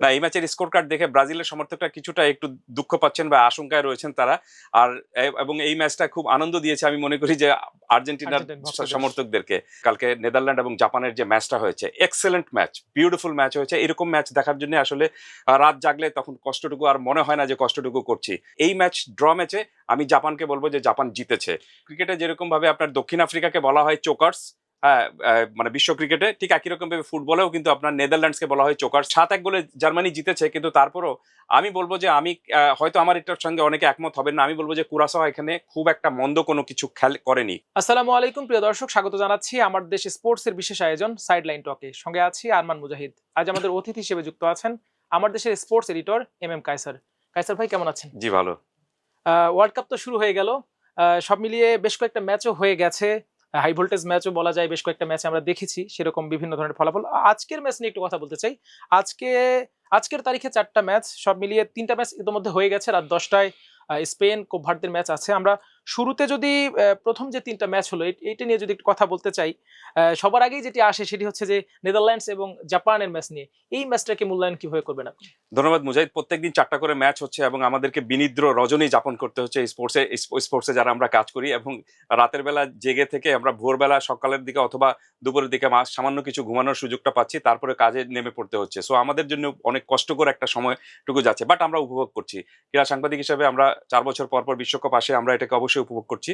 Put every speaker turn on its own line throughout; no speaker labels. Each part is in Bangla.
না, এই ম্যাচের স্কোর কার্ড দেখে ব্রাজিলের সমর্থকরা কিছুটা একটু দুঃখ পাচ্ছেন বা আশঙ্কায় রয়েছেন তারা। আর এবং এই ম্যাচটা খুব আনন্দ দিয়েছে আমি মনে করি যে আর্জেন্টিনার
আর্জেন্টাইন ভক্তদের।
সমর্থকদেরকে। কালকে নেদারল্যান্ড এবং জাপানের যে ম্যাচটা হয়েছে, এক্সেলেন্ট ম্যাচ, বিউটিফুল ম্যাচ হয়েছে। এরকম ম্যাচ দেখার জন্য আসলে রাত জাগলে তখন কষ্টটুকু আর মনে হয় না যে কষ্টটুকু করছি। এই ম্যাচ ড্র ম্যাচে আমি জাপানকে বলবো যে জাপান জিতেছে। ক্রিকেটে যেরকম ভাবে আপনার দক্ষিণ আফ্রিকাকে বলা হয় চোকার্স, হ্যাঁ, মানে বিশ্ব ক্রিকেটে ঠিক একই রকম ভাবে ফুটবলেও কিন্তু আপনার নেদারল্যান্ডসকে বলা হয় চোকার। 7-1 গোলে জার্মানি জিতেছে, কিন্তু তারপরও আমি বলবো যে আমি হয়তো আমার এটার সঙ্গে অনেকে একমত হবেন না, আমি বলবো যে কুরাসাও এখানে খুব একটা মন্দ কোনো কিছু খেল করেনি।
আসসালামু আলাইকুম প্রিয় দর্শক, স্বাগত জানাচ্ছি আমার দেশ স্পোর্টস এর বিশেষ আয়োজন সাইডলাইন টকে। সঙ্গে আছি আরমান মুজাহিদ। আজ আমাদের অতিথি হিসেবে যুক্ত আছেন আমার দেশের sports editor M Kaisar. Kaisar ভাই, কেমন আছেন?
জি ভালো।
ওয়ার্ল্ড কাপ তো শুরু হয়ে গেল, সব মিলিয়ে বেশ কয়েকটা ম্যাচও হয়ে গেছে, হাই ভোল্টেজ ম্যাচও বলা যায়। বেশ কয়েকটা ম্যাচে আমরা দেখেছি সেরকম বিভিন্ন ধরনের ফলাফল। আজকের ম্যাচ নিয়ে একটু কথা বলতে চাই। আজকে আজকের তারিখে 4টা ম্যাচ, সব মিলিয়ে 3টা ম্যাচ ইতিমধ্যে হয়ে গেছে। রাত 10টায় স্পেন কোপ ভার্দের ম্যাচ আছে। আমরা শুরুতে যদি প্রথম যে 3টা ম্যাচ হলো এইটা নিয়ে যদি একটু কথা বলতে চাই, সবার আগেই যেটি আসে সেটি হচ্ছে যে নেদারল্যান্ডস এবং জাপানের ম্যাচ নিয়ে। এই ম্যাচটাকে মূল্যায়ন কিভাবে করবেন আপনি?
ধন্যবাদ মুজাহিদ। প্রত্যেকদিন 4টা করে ম্যাচ হচ্ছে এবং আমাদেরকে বিনিদ্র রজনী যাপন করতে হচ্ছে এই স্পোর্টসে যারা আমরা কাজ করি, এবং রাতের বেলা জেগে থেকে আমরা ভোরবেলা সকালের দিকে অথবা দুপুরের দিকে সামান্য কিছু ঘুমানোর সুযোগটা পাচ্ছি, তারপরে কাজে নেমে পড়তে হচ্ছে। সো আমাদের জন্য অনেক কষ্টকর একটা সময়টুকু যাচ্ছে, বাট আমরা উপভোগ করছি। ক্রীড়া সাংবাদিক হিসেবে আমরা 4 বছর পর পর বিশ্বকাপ আসে, আমরা এটাকে অবশ্যই উপভোগ করছি।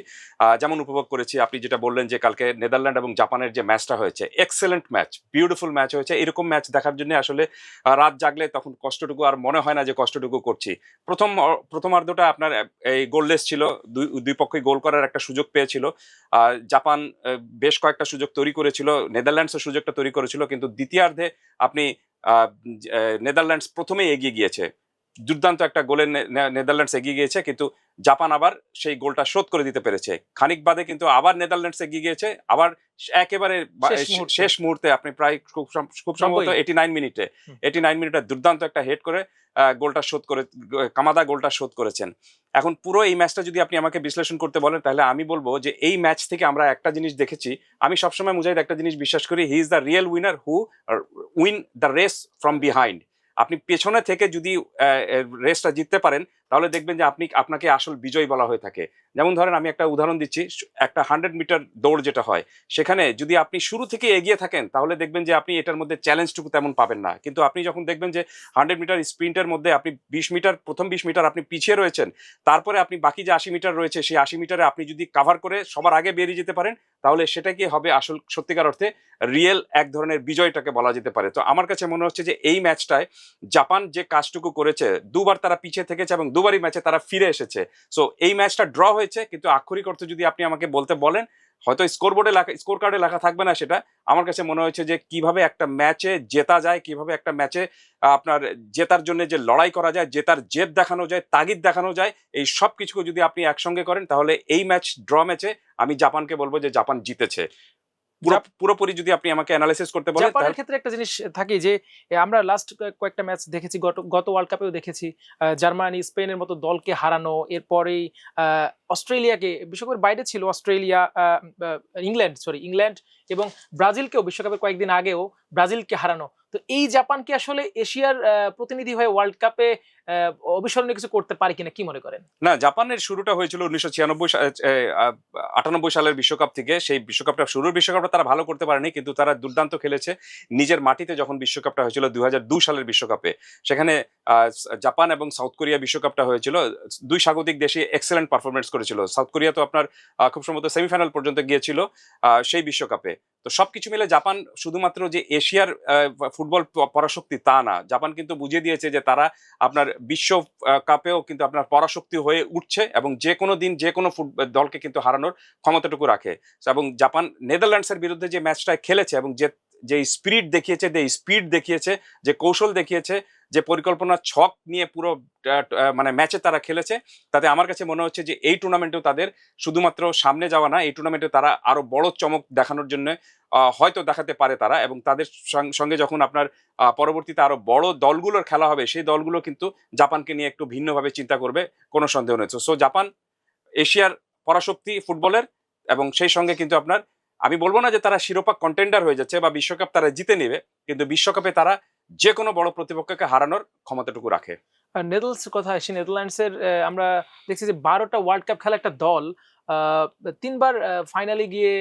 যেমন উপভোগ করেছি আপনি যেটা বললেন যে কালকে নেদারল্যান্ড এবং জাপানের যে ম্যাচটা হয়েছে, এক্সেলেন্ট ম্যাচ, বিউটিফুল ম্যাচ হয়েছে। এরকম ম্যাচ দেখার জন্য আসলে রাত জাগলে তখন কষ্টটুকু আর মনে হয় না যে কষ্টটুকু করছি। প্রথমার্ধটা আপনার এই গোললেস ছিল, দুই পক্ষই গোল করার একটা সুযোগ পেয়েছিল। জাপান বেশ কয়েকটা সুযোগ তৈরি করেছিল, নেদারল্যান্ডসের সুযোগটা তৈরি করেছিল, কিন্তু দ্বিতীয়ার্ধে আপনি নেদারল্যান্ডস প্রথমেই এগিয়ে গিয়েছে, দুর্দান্ত একটা গোলে নেদারল্যান্ডস এগিয়ে গিয়েছে, কিন্তু জাপান আবার সেই গোলটা শোধ করে দিতে পেরেছে। খানিক বাদে কিন্তু আবার নেদারল্যান্ডস এগিয়ে গিয়েছে, আবার একেবারে শেষ মুহূর্তে আপনি প্রায় খুব সম্ভবত 89 মিনিটে 89 মিনিটে দুর্দান্ত একটা হেড করে গোলটা শোধ করে কামাদা গোলটা শোধ করেছেন। এখন পুরো এই ম্যাচটা যদি আপনি আমাকে বিশ্লেষণ করতে বলেন, তাহলে আমি বলবো যে এই ম্যাচ থেকে আমরা একটা জিনিস দেখেছি। আমি সবসময় মুজাহিদ একটা জিনিস বিশ্বাস করি, he is the real winner who win the race from behind. আপনি পেছনে থেকে যদি রেসটা জিততে পারেন, তাহলে দেখবেন যে আপনাকে আসল বিজয়ী বলা হয়ে থাকে। যেমন ধরেন, আমি একটা উদাহরণ দিচ্ছি, একটা 100 মিটার দৌড় যেটা হয়, সেখানে যদি আপনি শুরু থেকে এগিয়ে থাকেন, তাহলে দেখবেন যে আপনি এটার মধ্যে চ্যালেঞ্জটুকু তেমন পাবেন না। কিন্তু আপনি যখন দেখবেন যে 100 মিটার স্প্রিন্টের মধ্যে আপনি 20 মিটার, প্রথম 20 মিটার আপনি পিছিয়ে রয়েছেন, তারপরে আপনি বাকি যে 80 মিটার রয়েছে, সেই 80 মিটারে আপনি যদি কাভার করে সবার আগে বেরিয়ে যেতে পারেন, তাহলে সেটা কি হবে আসল সত্যিকার অর্থে রিয়েল এক ধরনের বিজয়টাকে বলা যেতে পারে। তো আমার কাছে মনে হচ্ছে যে এই ম্যাচটায় জাপান যে কাজটুকু করেছে, দুবার তারা পিছিয়ে থেকেছে এবং দুবারই ম্যাচে তারা ফিরে এসেছে। সো এই ম্যাচটা ড্র হয়েছে, কিন্তু আক্ষরিক অর্থে যদি আপনি আমাকে বলতে বলেন, হয়তো স্কোর কার্ডে লেখা থাকবে না সেটা। আমার কাছে মনে হয়েছে যে কিভাবে একটা ম্যাচে জেতা যায়, কিভাবে একটা ম্যাচে আপনার জেতার জন্য যে লড়াই করা যায়, জেতার জেদ দেখানো যায়, তাগিদ দেখানো যায়, এই সব কিছু যদি আপনি একসঙ্গে করেন, তাহলে এই ড্র ম্যাচে আমি জাপানকে বলবো যে জাপান জিতেছে। পুরোপুরি যদি আপনি আমাকে অ্যানালাইসিস করতে বলেন,
জাপানের ক্ষেত্রে একটা জিনিস থাকে যে আমরা লাস্ট কয়েকটা ম্যাচ দেখেছি, গত ওয়ার্ল্ড কাপেও দেখেছি জার্মানি স্পেনের মতো দলকে হারানো, এরপরেই অস্ট্রেলিয়াকে, বিশ্বকাপের বাইরে ছিল অস্ট্রেলিয়া, ইংল্যান্ড এবং ব্রাজিলকেও বিশ্বকাপের কয়েকদিন আগেও ব্রাজিলকে হারানো। তো এই জাপান কি আসলে এশিয়ার প্রতিনিধি হয়ে ওয়ার্ল্ড কাপে অবিস্মরণীয় কিছু করতে পারে কিনা, কি মনে করেন?
না, জাপানের শুরুটা হয়েছিল 1998 সালের বিশ্বকাপ থেকে। সেই শুরুর বিশ্বকাপটা তারা ভালো করতে পারেনি, কিন্তু তারা দুর্দান্ত খেলেছে নিজের মাটিতে। যখন বিশ্বকাপটা হয়েছিল 2002 সালের বিশ্বকাপে, সেখানে জাপান এবং সাউথ কোরিয়া বিশ্বকাপটা হয়েছিল, দুই স্বাগতিক দেশে এক্সেলেন্ট পারফরমেন্স করেছিল। সাউথ কোরিয়া তো আপনার খুব সম্ভবত সেমিফাইনাল পর্যন্ত গিয়েছিল সেই বিশ্বকাপে। তো সবকিছু মিলে জাপান শুধুমাত্র যে এশিয়ার ফুটবল পরাশক্তি তা না, জাপান কিন্তু বুঝিয়ে দিয়েছে যে তারা আপনার বিশ্ব কাপেও কিন্তু আপনার পরাশক্তি হয়ে উঠছে, এবং যে কোনো দিন যে কোনো দলকে কিন্তু হারানোর ক্ষমতাটুকু রাখে। এবং জাপান নেদারল্যান্ডসের বিরুদ্ধে যে ম্যাচটা খেলেছে এবং যে স্পিড দেখিয়েছে, যে কৌশল দেখিয়েছে, যে পরিকল্পনার ছক নিয়ে পুরো মানে ম্যাচে তারা খেলেছে, তাতে আমার কাছে মনে হচ্ছে যে এই টুর্নামেন্টেও তাদের শুধুমাত্র সামনে যাওয়া না, এই টুর্নামেন্টে তারা আরো বড় চমক দেখানোর জন্য হয়তো দেখাতে পারে তারা। এবং তাদের সঙ্গে যখন আপনার পরবর্তীতে আরো বড় দলগুলোর খেলা হবে, সেই দলগুলো কিন্তু জাপানকে নিয়ে একটু ভিন্নভাবে চিন্তা করবে, কোনো সন্দেহ নেই। সো জাপান এশিয়ার পরাশক্তি ফুটবলের, এবং সেই সঙ্গে কিন্তু আপনার, আমি বলবো না যে তারা শিরোপা কন্টেন্ডার হয়ে যাচ্ছে বা বিশ্বকাপ তারা জিতে নেবে, কিন্তু বিশ্বকাপে তারা যে কোনো বড় প্রতিপক্ষকে হারানোর ক্ষমতাটুকু রাখে।
নেদারল্যান্ডস কথা আসি, নেদারল্যান্ডসের আমরা দেখছি যে 12টা ওয়ার্ল্ড কাপ খেলা একটা দল 3বার ফাইনালে গিয়ে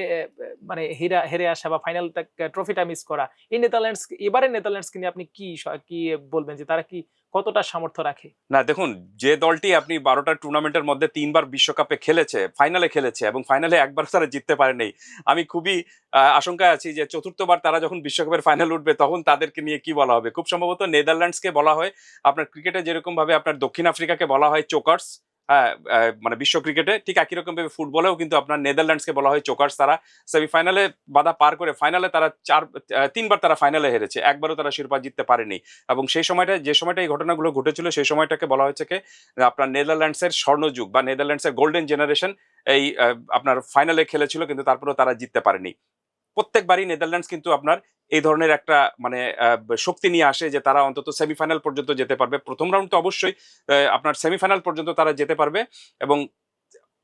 মানে হেরে আসা বা ফাইনালটা ট্রফিটা মিস করা। এই নেদারল্যান্ডস, এবারে নেদারল্যান্ডসকে নিয়ে আপনি কি বলবেন যে তারা কি কতটা সামর্থ্য রাখে?
না দেখুন, যে দলটি আপনি 12টা টুর্নামেন্টের মধ্যে 3বার বিশ্বকাপে খেলেছে, ফাইনালে খেলেছে এবং ফাইনালে একবার তারা জিততে পারেনি, আমি খুবই আশঙ্কায় আছি যে চতুর্থবার তারা যখন বিশ্বকাপের ফাইনাল উঠবে তখন তাদেরকে নিয়ে কি বলা হবে। খুব সম্ভবত নেদারল্যান্ডসকে বলা হয় আপনার ক্রিকেটে যেরকম ভাবে আপনার দক্ষিণ আফ্রিকাকে বলা হয় চোকার্স, হ্যাঁ, মানে বিশ্ব ক্রিকেটে ঠিক একই রকম ভাবে ফুটবলেও কিন্তু আপনার নেদারল্যান্ডসকে বলা হয় চোকার্স। তারা সেমিফাইনালে বাধা পার করে ফাইনালে তারা 3বার তারা ফাইনালে হেরেছে, একবারও তারা শিরোপা জিততে পারেনি। এবং সেই সময়টা, যে সময়টা এই ঘটনাগুলো ঘটেছিল, সেই সময়টাকে বলা হয়েছে কি আপনার নেদারল্যান্ডসের স্বর্ণযুগ বা নেদারল্যান্ডসের গোল্ডেন জেনারেশন। এই আপনার ফাইনালে খেলেছিল কিন্তু তারপরেও তারা জিততে পারেনি। প্রত্যেকবারই নেদারল্যান্ডস কিন্তু আপনার এই ধরনের একটা মানে শক্তি নিয়ে আসে যে তারা অন্তত সেমিফাইনাল পর্যন্ত যেতে পারবে। প্রথম রাউন্ড তো অবশ্যই আপনার সেমিফাইনাল পর্যন্ত তারা যেতে পারবে এবং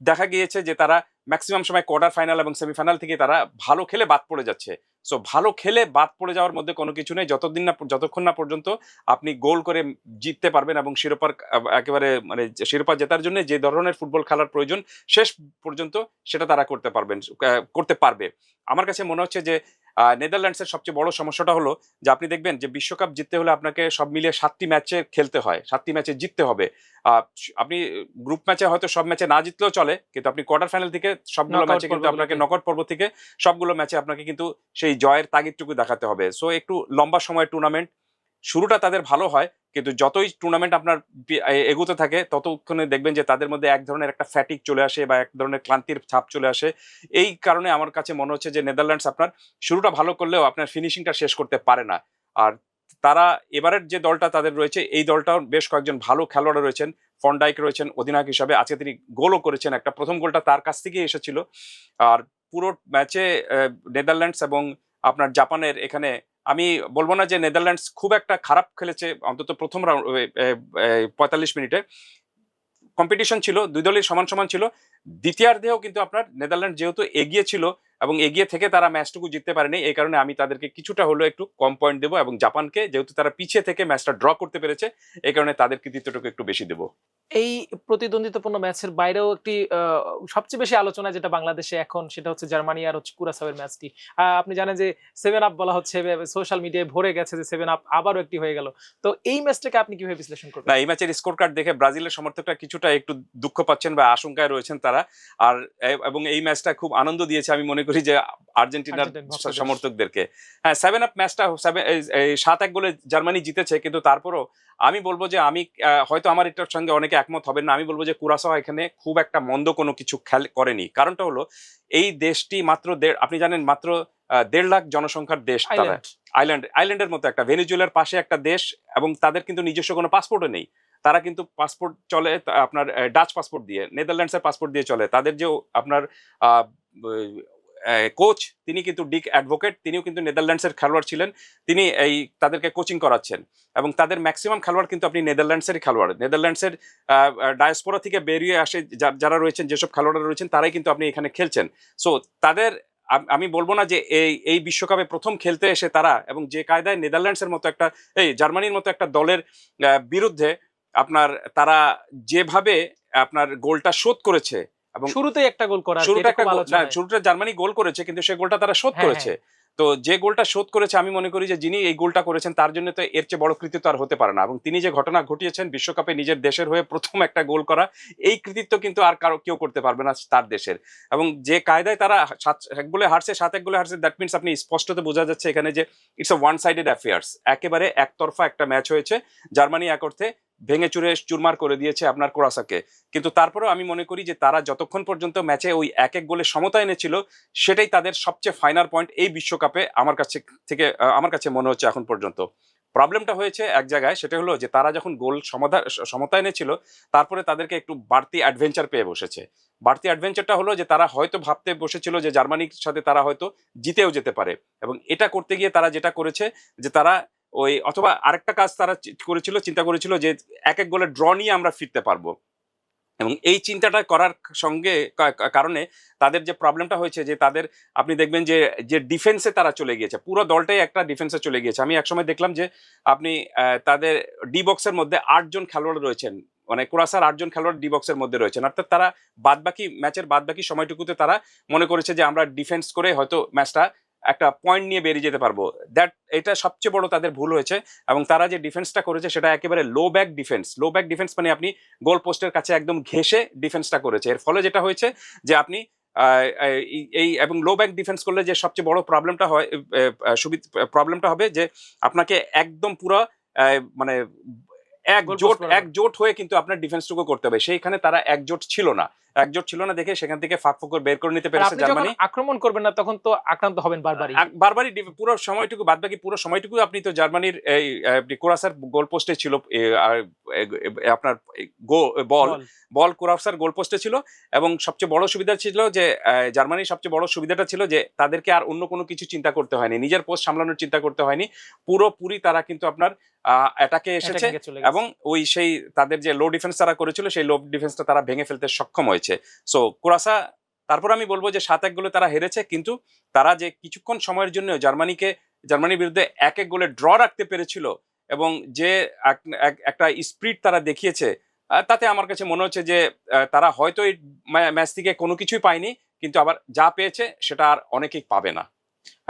দেখা গিয়েছে যে তারা ম্যাক্সিমাম সময় কোয়ার্টার ফাইনাল এবং সেমিফাইনাল থেকে তারা ভালো খেলে বাদ পড়ে যাচ্ছে। সো ভালো খেলে বাদ পড়ে যাওয়ার মধ্যে কোনো কিছু নেই যতক্ষণ না পর্যন্ত আপনি গোল করে জিততে পারবেন এবং শিরোপার একেবারে মানে শিরোপা জেতার জন্য যে ধরনের ফুটবল খেলার প্রয়োজন শেষ পর্যন্ত সেটা তারা করতে পারবে। আমার কাছে মনে হচ্ছে যে নেদারল্যান্ডসের সবচেয়ে বড় সমস্যাটা হলো যে আপনি দেখবেন যে বিশ্বকাপ জিততে হলে আপনাকে সব মিলিয়ে 7টি ম্যাচে খেলতে হয়, 7টি ম্যাচে জিততে হবে। আপনি গ্রুপ ম্যাচে হয়তো সব ম্যাচে না জিতলেও চলে, কিন্তু আপনি কোয়ার্টার ফাইনাল থেকে সবগুলো
নকআউট
ম্যাচে কিন্তু আপনাকে
পর্বগুলোতে।
নকআউট পর্ব থেকে সবগুলো ম্যাচে আপনাকে কিন্তু সেই জয়ের তাগিদটুকু দেখাতে হবে। সো একটু লম্বা সময় টুর্নামেন্ট, শুরুটা তাদের ভালো হয় কিন্তু যতই টুর্নামেন্ট আপনার এগোতে থাকে ততক্ষণে দেখবেন যে তাদের মধ্যে এক ধরনের একটা ফ্যাটিক চলে আসে বা এক ধরনের ক্লান্তির ছাপ চলে আসে। এই কারণে আমার কাছে মনে হচ্ছে যে নেদারল্যান্ডস আপনার শুরুটা ভালো করলেও আপনার ফিনিশিংটা শেষ করতে পারে না। আর তারা এবারের যে দলটা তাদের রয়েছে, এই দলটাও বেশ কয়েকজন ভালো খেলোয়াড় রয়েছেন। ফন্ডাইক রয়েছেন অধিনায়ক হিসাবে, আজকে তিনি গোলও করেছেন, একটা প্রথম গোলটা তার কাছ থেকেই এসেছিল। আর পুরো ম্যাচে নেদারল্যান্ডস এবং আপনার জাপানের এখানে আমি বলবো না যে নেদারল্যান্ডস খুব একটা খারাপ খেলেছে, অন্তত প্রথম রাউন্ড 45 মিনিটে কম্পিটিশন ছিল, দুই দলই সমান সমান ছিল। দ্বিতীয়ার্ধেও কিন্তু আপনার নেদারল্যান্ড যেহেতু এগিয়ে ছিল এবং এগিয়ে থেকে তারা ম্যাচটুকু জিততে পারেনি, এই কারণে আমি তাদেরকে কিছুটা হলেও একটু কম পয়েন্ট দেবো এবং জাপানকে যেহেতু তারা পিছিয়ে থেকে ম্যাচটা ড্র করতে পেরেছে এই কারণে তাদের কৃতিত্বটুকু একটু বেশি দেবো।
এই প্রতিদ্বন্দ্বিতাপূর্ণ ম্যাচের বাইরেও একটি সবচেয়ে বেশি আলোচনা যেটা বাংলাদেশে এখন, সেটা হচ্ছে জার্মানি আর হচ্ছে কুরাসাওয়ের ম্যাচটি। আপনি জানেন যে 7 আপ বলা হচ্ছে, সোশ্যাল মিডিয়ায় ভরে গেছে যে 7 আপ আবারও একটি হয়ে গেল। তো এই ম্যাচটাকে আপনি কিভাবে বিশ্লেষণ করবেন?
না, এই ম্যাচের স্কোর কার্ড দেখে ব্রাজিলের সমর্থকরা কিছুটা একটু দুঃখ পাচ্ছেন বা আশঙ্কায় রয়েছেন তারা। আর এবং এই ম্যাচটা খুব আনন্দ দিয়েছে আমি মনে করি যে আর্জেন্টিনার
আর্জেন্টাইন ভক্তদের।
সমর্থকদেরকে। হ্যাঁ, 7 আপ ম্যাচটা 7-1 গোলে জার্মানি জিতেছে, কিন্তু তারপরও আমি বলবো যে আমি হয়তো আমার এটার সঙ্গে অনেকে একমত হবেন না, আমি বলবো যে কুরাসাও এখানে খুব একটা মন্দ কোনো কিছু করেনি। কারণটা হলো এই দেশটি মাত্র আপনি জানেন মাত্র 1.5 লাখ জনসংখ্যার দেশ তারা। আইল্যান্ডের মতো একটা, ভেনেজুয়েলার পাশে একটা দেশ, এবং তাদের কিন্তু নিজস্ব কোনো পাসপোর্টও নেই। তারা কিন্তু পাসপোর্ট চলে আপনার ডাচ পাসপোর্ট দিয়ে, নেদারল্যান্ডসের পাসপোর্ট দিয়ে চলে। তাদের যে আপনার কোচ তিনি কিন্তু ডিক অ্যাডভোকেট, তিনিও কিন্তু নেদারল্যান্ডসের খেলোয়াড় ছিলেন। তিনি এই তাদেরকে কোচিং করাচ্ছেন এবং তাদের ম্যাক্সিমাম খেলোয়াড় কিন্তু আপনি নেদারল্যান্ডসের খেলোয়াড়। নেদারল্যান্ডসের ডায়াসপোরা থেকে বেরিয়ে আসে যারা রয়েছেন, যেসব খেলোয়াড়রা রয়েছেন তারাই কিন্তু আপনি এখানে খেলছেন। সো তাদের আমি বলবো না যে এই বিশ্বকাপে প্রথম খেলতে এসে তারা, এবং যে কায়দায় নেদারল্যান্ডসের মতো একটা, জার্মানির মতো একটা দলের বিরুদ্ধে আপনার তারা যেভাবে আপনার গোলটা শোধ করেছে এবং
শুরুতেই একটা গোল করা,
শুরুটা
এটা খুব আলোচনায়।
শুরুটা জার্মানি গোল করেছে কিন্তু সেই গোলটা তারা শোধ
হ্যাঁ,
করেছে। তো যে গোলটা শোধ করেছে আমি মনে করি যে যিনি এই গোলটা করেছেন তার জন্য তো এর চেয়ে বড় কৃতিত্ব আর হতে পারে না। এবং তিনি যে ঘটনা ঘটিয়েছেন বিশ্বকাপে নিজের দেশের হয়ে প্রথম একটা গোল করা, এই কৃতিত্ব কিন্তু আর কেউ করতে পারবে না তার দেশের। এবং যে কায়দায় তারা 7-1 গোলে হারছে, 7-1 গোলে হারছে, দ্যাট মিনস আপনি স্পষ্টত বোঝা যাচ্ছে এখানে যে it's a one sided affairs, একেবারে একতরফা একটা ম্যাচ হয়েছে। জার্মানি এক অর্থে ভেঙে চুরে চুরমার করে দিয়েছে আপনার কুরাসাকে। কিন্তু তারপরেও আমি মনে করি যে তারা যতক্ষণ পর্যন্ত ম্যাচে ওই 1-1 গোলে সমতা এনেছিল সেটাই তাদের সবচেয়ে ফাইনাল পয়েন্ট এই বিশ্বকাপে আমার কাছে মনে হচ্ছে এখন পর্যন্ত। প্রবলেমটা হয়েছে এক জায়গায়, সেটা হলো যে তারা যখন গোল সমতা এনেছিল তারপরে তাদেরকে একটু বাড়তি অ্যাডভেঞ্চার পেয়ে বসেছে। বাড়তি অ্যাডভেঞ্চারটা হলো যে তারা হয়তো ভাবতে বসেছিল যে জার্মানির সাথে তারা হয়তো জিতেও যেতে পারে, এবং এটা করতে গিয়ে তারা যেটা করেছে যে তারা ওই, অথবা আরেকটা কাজ তারা চিন্তা করেছিল যে 1-1 গোলের ড্র নিয়ে আমরা ফিরতে পারবো। এবং এই চিন্তাটা করার সঙ্গে কারণে তাদের যে প্রবলেমটা হয়েছে যে তাদের আপনি দেখবেন যে যে ডিফেন্সে তারা চলে গিয়েছে, পুরো দলটাই একটা ডিফেন্সে চলে গিয়েছে। আমি একসময় দেখলাম যে আপনি তাদের ডি বক্সের মধ্যে 8 জন খেলোয়াড় রয়েছেন, মানে কুরাসার 8 জন খেলোয়াড় ডি বক্সের মধ্যে রয়েছেন, অর্থাৎ তারা বাদবাকি ম্যাচের বাদবাকি সময়টুকুতে তারা মনে করেছে যে আমরা ডিফেন্স করে হয়তো ম্যাচটা একটা পয়েন্ট নিয়ে বেরিয়ে যেতে পারবো। এটা সবচেয়ে বড় তাদের ভুল হয়েছে। এবং তারা যে ডিফেন্সটা করেছে সেটা একেবারে লো ব্যাক ডিফেন্স, মানে আপনি গোল পোস্টের কাছে একদম ঘেঁষে ডিফেন্সটা করেছে। এর ফলে যেটা হয়েছে যে আপনি এই এবং লো ব্যাক ডিফেন্স করলে যে সবচেয়ে বড় প্রবলেমটা হয়, প্রবলেমটা হবে যে আপনাকে একদম পুরো মানে একজোট হয়ে কিন্তু আপনার ডিফেন্সটুকু করতে হবে। সেইখানে তারা একজোট ছিল না দেখে সেখান থেকে ফাঁক ফোকর বের করে নিতে পেরেছে জার্মানি।
আক্রমণ করবেন না তখন তো আক্রান্ত হবেন
বারবারই পুরো সময়টুকু বাদবাকি পুরো সময়টুকু আপনি তো জার্মানির এই কুরাসার গোল পোস্টে ছিল, আপনার বল কুরাসার গোল পোস্টে ছিল। এবং সবচেয়ে বড় সুবিধা ছিল যে জার্মানির সবচেয়ে বড় সুবিধাটা ছিল যে তাদেরকে আর অন্য কোনো কিছু চিন্তা করতে হয়নি, নিজের পোস্ট সামলানোর চিন্তা করতে হয়নি। পুরোপুরি তারা কিন্তু আপনার অ্যাটাকে এসেছে এবং ওই সেই তাদের যে লো ডিফেন্স তারা করেছিল সেই লো ডিফেন্সটা তারা ভেঙে ফেলতে সক্ষম হয়েছে। সো কুরাসা, তারপর আমি বলবো যে 7-1 গোলে তারা হেরেছে, কিন্তু তারা যে কিছুক্ষণ সময়ের জন্য জার্মানির বিরুদ্ধে 1-1 গোলে ড্র রাখতে পেরেছিল এবং যে একটা স্পিরিট তারা দেখিয়েছে, তাতে আমার কাছে মনে হচ্ছে যে তারা হয়তো এই ম্যাচ থেকে কোনো কিছুই পায়নি, কিন্তু আবার যা পেয়েছে সেটা আর অনেকেই পাবে না।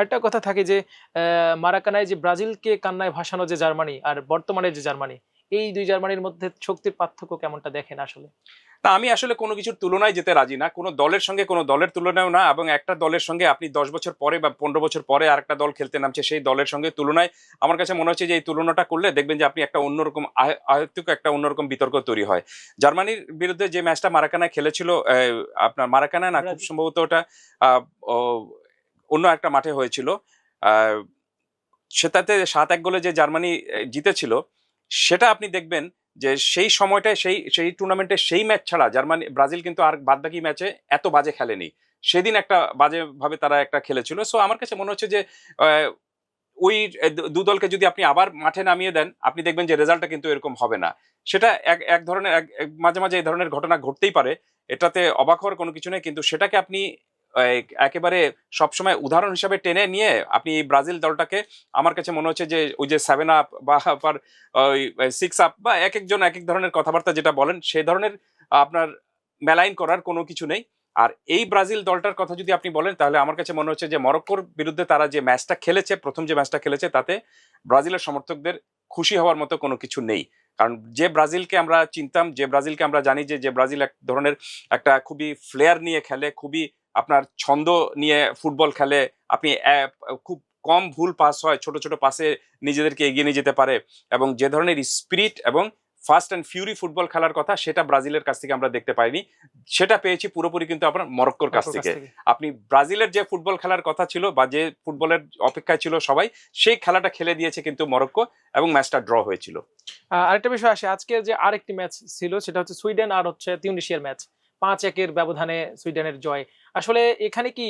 একটা কথা থাকে যে মারাকানায় যে ব্রাজিলকে কান্নায় ভাসানো যে জার্মানি আর বর্তমানে যে জার্মানি, এই দুই জার্মানির মধ্যে শক্তির পার্থক্য কেমনটা দেখেন আসলে?
না, আমি আসলে কোনো কিছুর তুলনায় যেতে রাজি না, কোনো দলের সঙ্গে কোনো দলের তুলনাও না। এবং একটা দলের সঙ্গে আপনি 10 বছর পরে বা 15 বছর পরে আর একটা দল খেলতে নামছে, সেই দলের সঙ্গে তুলনায় আমার কাছে মনে হচ্ছে যে এই তুলনাটা করলে দেখবেন যে আপনি একটা অন্যরকম আয়ত্তিক একটা অন্যরকম বিতর্ক তৈরি হয়। জার্মানির বিরুদ্ধে যে ম্যাচটা মারাকানায় খেলেছিল, আপনার মারাকানায় না, খুব সম্ভবত ওটা অন্য একটা মাঠে হয়েছিল, সেটাতে 7-1 গোলে যে জার্মানি জিতেছিল, সেটা আপনি দেখবেন যে সেই সময়টায় সেই টুর্নামেন্টে সেই ম্যাচ ছাড়া ব্রাজিল কিন্তু আর বাদবাকি ম্যাচে এত বাজে খেলেনি। সেদিন একটা বাজে ভাবে তারা একটা খেলেছিল। সো আমার কাছে মনে হচ্ছে যে ওই দু দলকে যদি আপনি আবার মাঠে নামিয়ে দেন, আপনি দেখবেন যে রেজাল্টটা কিন্তু এরকম হবে না। সেটা এক ধরনের মাঝে মাঝে এই ধরনের ঘটনা ঘটতেই পারে, এটাতে অবাক হওয়ার কোনো কিছু নেই। কিন্তু সেটাকে আপনি একেবারে সবসময় উদাহরণ হিসাবে টেনে নিয়ে আপনি এই ব্রাজিল দলটাকে, আমার কাছে মনে হচ্ছে যে ওই যে 7 আপ বা আবার ওই 6 আপ বা এক একজন এক এক ধরনের কথাবার্তা যেটা বলেন, সেই ধরনের আপনার মেলাইন করার কোনো কিছু নেই। আর এই ব্রাজিল দলটার কথা যদি আপনি বলেন, তাহলে আমার কাছে মনে হচ্ছে যে মরক্কোর বিরুদ্ধে তারা যে ম্যাচটা খেলেছে, প্রথম যে ম্যাচটা খেলেছে, তাতে ব্রাজিলের সমর্থকদের খুশি হওয়ার মতো কোনো কিছু নেই। কারণ যে ব্রাজিলকে আমরা চিনতাম, যে ব্রাজিলকে আমরা জানি যে ব্রাজিল এক ধরনের একটা খুবই ফ্লেয়ার নিয়ে খেলে, খুবই আপনার ছন্দ নিয়ে ফুটবল খেলে, আপনি খুব কম ভুল পাস হয়, ছোট ছোট পাসে নিজেদেরকে এগিয়ে নিয়ে যেতে পারে, এবং যে ধরনের স্পিরিট এবং ফাস্ট অ্যান্ড ফিউরি ফুটবল খেলার কথা, সেটা ব্রাজিলের কাছ থেকে আমরা দেখতে পাইনি। সেটা পেয়েছি পুরোপুরি কিন্তু আপনার মরক্কোর কাছ থেকে। আপনি ব্রাজিলের যে ফুটবল খেলার কথা ছিল বা যে ফুটবলের অপেক্ষায় ছিল সবাই, সেই খেলাটা খেলে দিয়েছে কিন্তু মরক্কো, এবং ম্যাচটা ড্র হয়েছিল।
আরেকটা বিষয় আসে, আজকের যে আরেকটি ম্যাচ ছিল সেটা হচ্ছে সুইডেন আর হচ্ছে তিউনিসিয়ার ম্যাচ। 5-1 ব্যবধানে সুইডেনের জয়। আসলে এখানে কি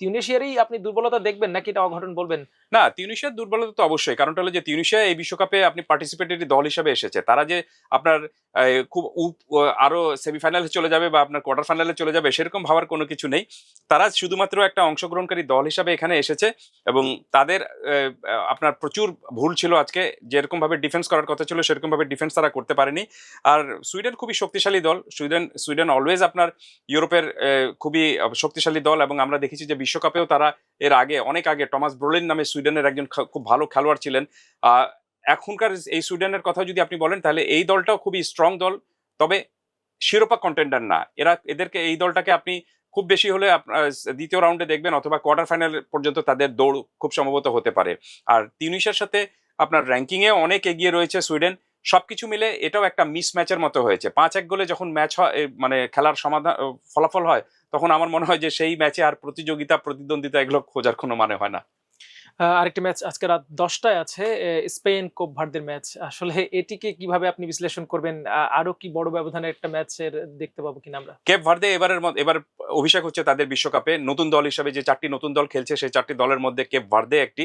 তিউনিসিয়ারই আপনি দুর্বলতা দেখবেন নাকি এটা অঘটন বলবেন?
না, তিউনিসিয়ার দুর্বলতা তো অবশ্যই। কারণটা হলো যে তিউনিসিয়া এই বিশ্বকাপে আপনি পার্টিসিপেটরি দল হিসেবে এসেছে। তারা যে আপনার খুব আরো সেমিফাইনালে চলে যাবে বা আপনার কোয়ার্টার ফাইনালে চলে যাবে, সেরকম ভাবার কোনো কিছু নেই। তারা শুধুমাত্র একটা অংশগ্রহণকারী দল হিসাবে এখানে এসেছে, এবং তাদের আপনার প্রচুর ভুল ছিল আজকে। যেরকম ভাবে ডিফেন্স করার কথা ছিল, সেরকম ভাবে ডিফেন্স তারা করতে পারেনি। আর সুইডেন খুবই শক্তিশালী দল। সুইডেন অলওয়েজ আপনার ইউরোপের খুবই শক্তিশালী দল, এবং আমরা দেখেছি যে বিশ্বকাপেও তারা এর আগে, অনেক আগে, টমাস ব্রোলিন নামে সুইডেনের একজন খুব ভালো খেলোয়াড় ছিলেন। এখনকার এই সুইডেনের কথা যদি আপনি বলেন, তাহলে এই দলটাও খুবই স্ট্রং দল, তবে শিরোপা কন্টেন্ডার না। এই দলটাকে আপনি খুব বেশি হলে দ্বিতীয় রাউন্ডে দেখবেন, অথবা কোয়ার্টার ফাইনাল পর্যন্ত তাদের দৌড় খুব সম্ভবত হতে পারে। আর তিউনিসিয়ার সাথে আপনার র্যাঙ্কিং এ অনেক এগিয়ে রয়েছে সুইডেন। সবকিছু মিলে এটাও একটা মিস ম্যাচের মতো হয়েছে। 5-1 গোলে যখন ম্যাচ হয়, মানে খেলার ফলাফল হয়, তখন আমার মনে হয় যে সেই ম্যাচে আর প্রতিযোগিতা, প্রতিদ্বন্দ্বিতা এগুলো খোঁজার কোনো মানে হয় না।
আরেকটি ম্যাচ আজকে রাত 10টায় আছে, স্পেন কোপ ভার্দের ম্যাচ। আসলে এটিকে কিভাবে আপনি বিশ্লেষণ করবেন? আরো কি বড় ব্যবধানের একটা ম্যাচের দেখতে পাবো কিনা আমরা?
কেপ ভার্দে এবার অভিষেক হচ্ছে তাদের বিশ্বকাপে নতুন দল হিসাবে। যে 4টি নতুন দল খেলছে, সেই 4টি দলের মধ্যে কেপ ভার্দে একটি,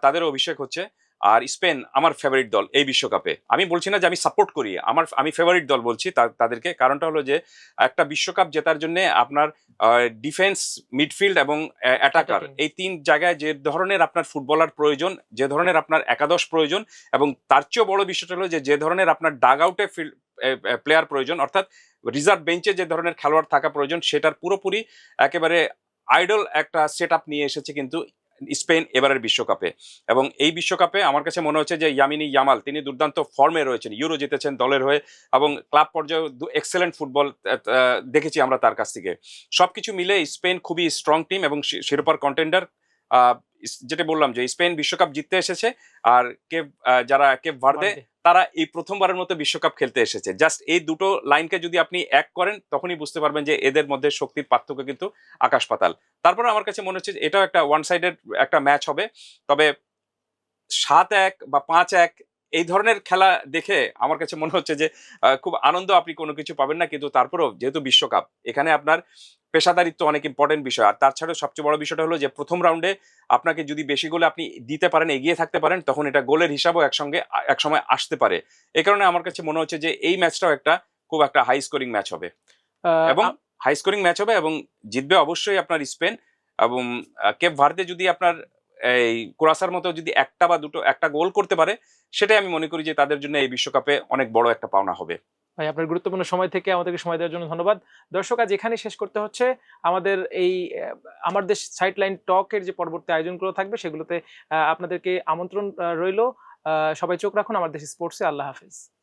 তাদের অভিষেক হচ্ছে। আর স্পেন আমার ফেভারিট দল এই বিশ্বকাপে। আমি বলছি না যে আমি সাপোর্ট করি, আমি ফেভারিট দল বলছি তাদেরকে। কারণটা হলো যে একটা বিশ্বকাপ জেতার জন্য আপনার ডিফেন্স, মিডফিল্ড এবং অ্যাটাকার,
Attacking.
এই তিন জায়গায় যে ধরনের আপনার ফুটবলার প্রয়োজন, যে ধরনের আপনার একাদশ প্রয়োজন, এবং তার চেয়েও বড় বিষয়টা হলো যে ধরনের আপনার ডাগ আউটে প্লেয়ার প্রয়োজন, অর্থাৎ রিজার্ভ বেঞ্চে যে ধরনের খেলোয়াড় থাকা প্রয়োজন, সেটার পুরোপুরি একেবারে আইডল একটা সেট আপ নিয়ে এসেছে কিন্তু স্পেন এবারের বিশ্বকাপে। এবং এই বিশ্বকাপে আমার কাছে মনে হচ্ছে যে ইয়ামিনী ইয়ামাল তিনি দুর্দান্ত ফর্মে রয়েছেন, ইউরো জিতেছেন দলের হয়ে, এবং ক্লাব পর্যায়ে এক্সেলেন্ট ফুটবল দেখেছি আমরা তার কাছ থেকে। সবকিছু মিলে স্পেন খুবই স্ট্রং টিম এবং শিরোপার কন্টেন্ডার। যেটা বললাম যে স্পেন বিশ্বকাপ জিততে এসেছে, আর যারা কেপ ভার্দে
ভার্দে।
তারা এই প্রথমবারের মতো বিশ্বকাপ খেলতে এসেছে। জাস্ট এই দুটো লাইনকে যদি আপনি এক করেন তখনই বুঝতে পারবেন যে এদের মধ্যে শক্তির পার্থক্য কিন্তু আকাশ পাতাল। তারপরে আমার কাছে মনে হচ্ছে যে এটাও একটা ওয়ান সাইডেড একটা ম্যাচ হবে। তবে ৭-১ বা ৫-১ এই ধরনের খেলা দেখে আমার কাছে মনে হচ্ছে যে খুব আনন্দ আপনি কোনো কিছু পাবেন না। কিন্তু তারপরেও যেহেতু বিশ্বকাপ, এখানে আপনার পেশাদারিত্ব অনেক ইম্পর্টেন্ট বিষয়। আর তার ছাড়াও সবচেয়ে বড় বিষয়টা হলো যে প্রথম রাউন্ডে আপনাকে যদি বেশি গোলে আপনি দিতে পারেন, এগিয়ে থাকতে পারেন, তখন এটা গোলের হিসাবেও একসময় আসতে পারে। এ কারণে আমার কাছে মনে হচ্ছে যে এই ম্যাচটাও খুব একটা হাই স্কোরিং ম্যাচ হবে।
আহ,
এবং
আ-
হাই স্কোরিং ম্যাচ হবে এবং জিতবে অবশ্যই আপনার স্পেন। এবং কেপ ভার্দে যদি আপনার এই কুরাসার মতো যদি একটা বা দুটো একটা গোল করতে পারে, সেটাই আমি মনে করি যে তাদের জন্য এই বিশ্বকাপে অনেক বড় একটা পাওনা হবে।
ভাই, আপনার গুরুত্বপূর্ণ সময় থেকে আমাদেরকে সময় দেওয়ার জন্য ধন্যবাদ। দর্শক, আজ এখানে শেষ করতে হচ্ছে। আমাদের এই আমার দেশ সাইডলাইন টকের যে পরবর্তী আয়োজনগুলো থাকবে সেগুলোতে আপনাদেরকে আমন্ত্রণ রইল। সবাই চোখ রাখুন আমার দেশ স্পোর্টসে। আল্লাহ হাফেজ।